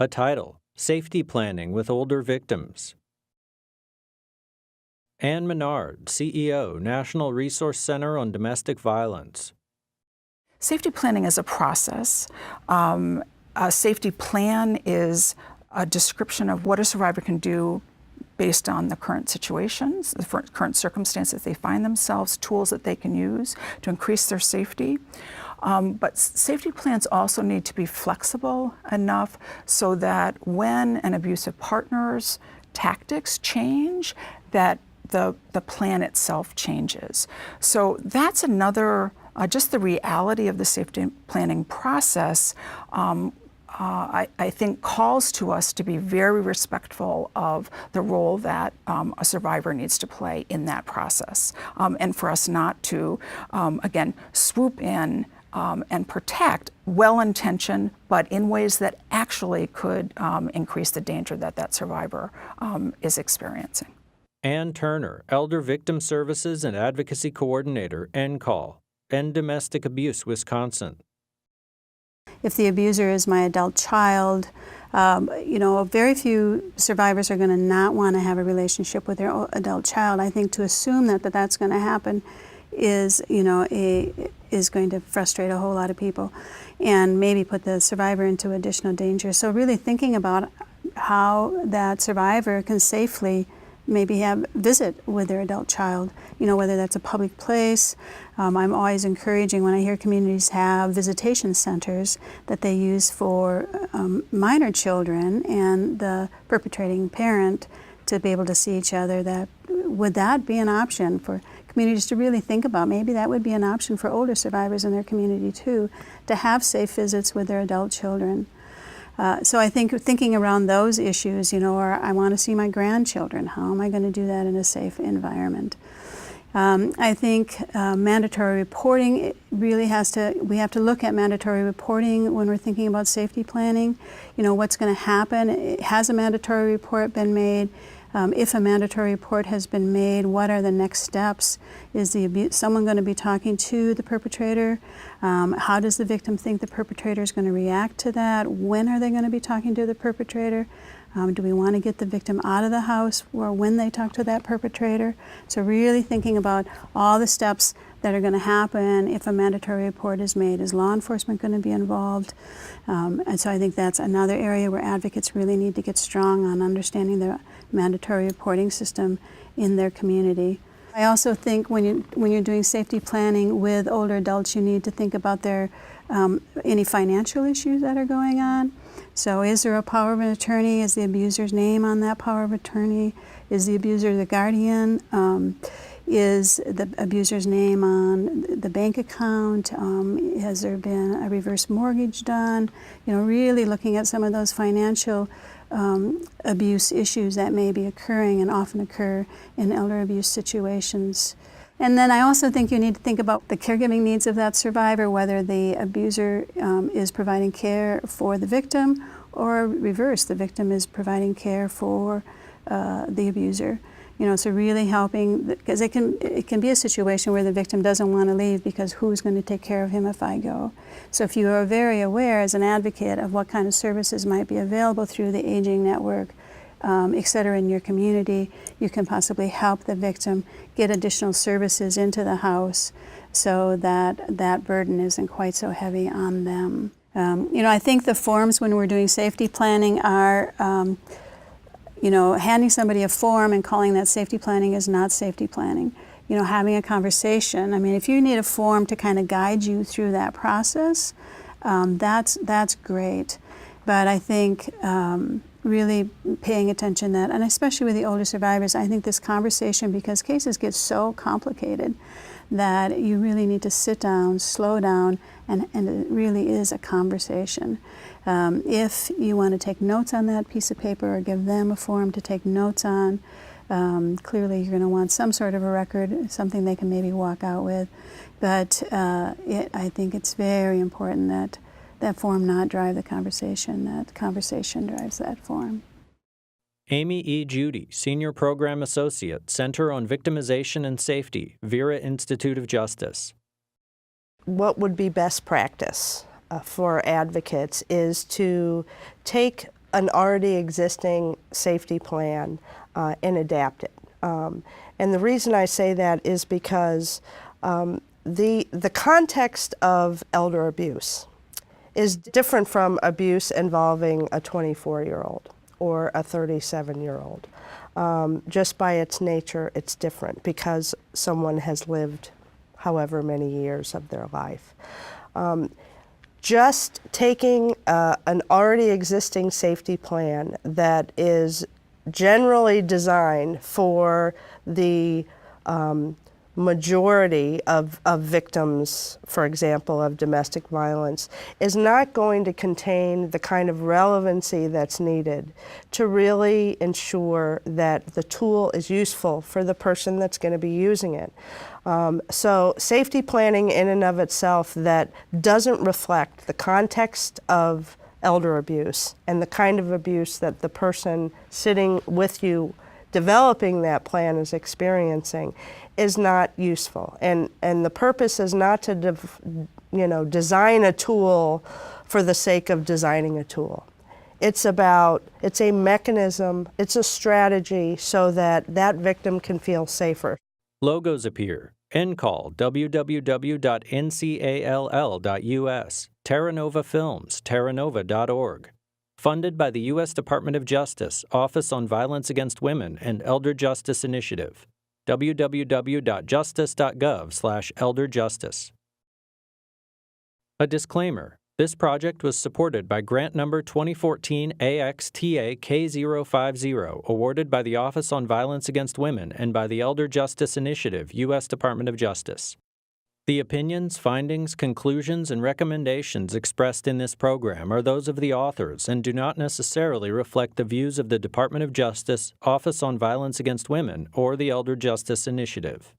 A title, Safety Planning with Older Victims. Ann Menard, CEO, National Resource Center on Domestic Violence. Safety planning is a process. A safety plan is a description of what a survivor can do based on the current situations, the current circumstances they find themselves, tools that they can use to increase their safety. But safety plans also need to be flexible enough so that when an abusive partner's tactics change, that the plan itself changes. So that's another, just the reality of the safety planning process, I think calls to us to be very respectful of the role that a survivor needs to play in that process. And for us not to, again, swoop in and protect well-intentioned, but in ways that actually could increase the danger that that survivor is experiencing. Ann Turner, Elder Victim Services and Advocacy Coordinator, NCALL, End Domestic Abuse, Wisconsin. If the abuser is my adult child, very few survivors are going to not want to have a relationship with their adult child. I think to assume that that's going to happen is, is going to frustrate a whole lot of people and maybe put the survivor into additional danger. So really thinking about how that survivor can safely maybe visit with their adult child, whether that's a public place. I'm always encouraging when I hear communities have visitation centers that they use for minor children and the perpetrating parent to be able to see each other. Would that be an option for communities to really think about? Maybe that would be an option for older survivors in their community too, to have safe visits with their adult children. So I think thinking around those issues, or I want to see my grandchildren, how am I going to do that in a safe environment? I think mandatory reporting really we have to look at mandatory reporting when we're thinking about safety planning. What's going to happen? Has a mandatory report been made? If a mandatory report has been made, what are the next steps? Is someone going to be talking to the perpetrator? How does the victim think the perpetrator is going to react to that? When are they going to be talking to the perpetrator? Do we want to get the victim out of the house or when they talk to that perpetrator? So really thinking about all the steps that are going to happen if a mandatory report is made. Is law enforcement going to be involved? And so I think that's another area where advocates really need to get strong on understanding the mandatory reporting system in their community. I also think when you're doing safety planning with older adults, you need to think about any financial issues that are going on. So is there a power of attorney? Is the abuser's name on that power of attorney? Is the abuser the guardian? Is the abuser's name on the bank account? Has there been a reverse mortgage done? Really looking at some of those financial abuse issues that may be occurring and often occur in elder abuse situations. And then I also think you need to think about the caregiving needs of that survivor, whether the abuser is providing care for the victim or reverse, the victim is providing care for the abuser. So really helping, because it can be a situation where the victim doesn't want to leave because who's going to take care of him if I go? So if you are very aware as an advocate of what kind of services might be available through the aging network, et cetera, in your community, you can possibly help the victim get additional services into the house so that that burden isn't quite so heavy on them. I think the forms when we're doing safety planning are handing somebody a form and calling that safety planning is not safety planning. Having a conversation. I mean, if you need a form to kind of guide you through that process, that's great. But I think really paying attention that, and especially with the older survivors, I think this conversation, because cases get so complicated, that you really need to sit down, slow down, and it really is a conversation. If you want to take notes on that piece of paper or give them a form to take notes on, clearly you're going to want some sort of a record, something they can maybe walk out with. But I think it's very important that that form not drive the conversation, that conversation drives that form. Amy Judy, Senior Program Associate, Center on Victimization and Safety, Vera Institute of Justice. What would be best practice for advocates is to take an already existing safety plan and adapt it. And the reason I say that is because the context of elder abuse is different from abuse involving a 24-year-old or a 37-year-old. Just by its nature, it's different because someone has lived however many years of their life. Just taking an already existing safety plan that is generally designed for the majority of victims, for example, of domestic violence, is not going to contain the kind of relevancy that's needed to really ensure that the tool is useful for the person that's going to be using it. So safety planning in and of itself that doesn't reflect the context of elder abuse and the kind of abuse that the person sitting with you developing that plan is experiencing is not useful. And the purpose is not to design a tool for the sake of designing a tool. It's a mechanism, it's a strategy so that that victim can feel safer. Logos appear. NCALL, www.ncall.us. Terra Nova Films, terranova.org. Funded by the U.S. Department of Justice, Office on Violence Against Women and Elder Justice Initiative. www.justice.gov/elderjustice. A disclaimer. This project was supported by grant number 2014 AXTA K050, awarded by the Office on Violence Against Women and by the Elder Justice Initiative, U.S. Department of Justice. The opinions, findings, conclusions, and recommendations expressed in this program are those of the authors and do not necessarily reflect the views of the Department of Justice, Office on Violence Against Women, or the Elder Justice Initiative.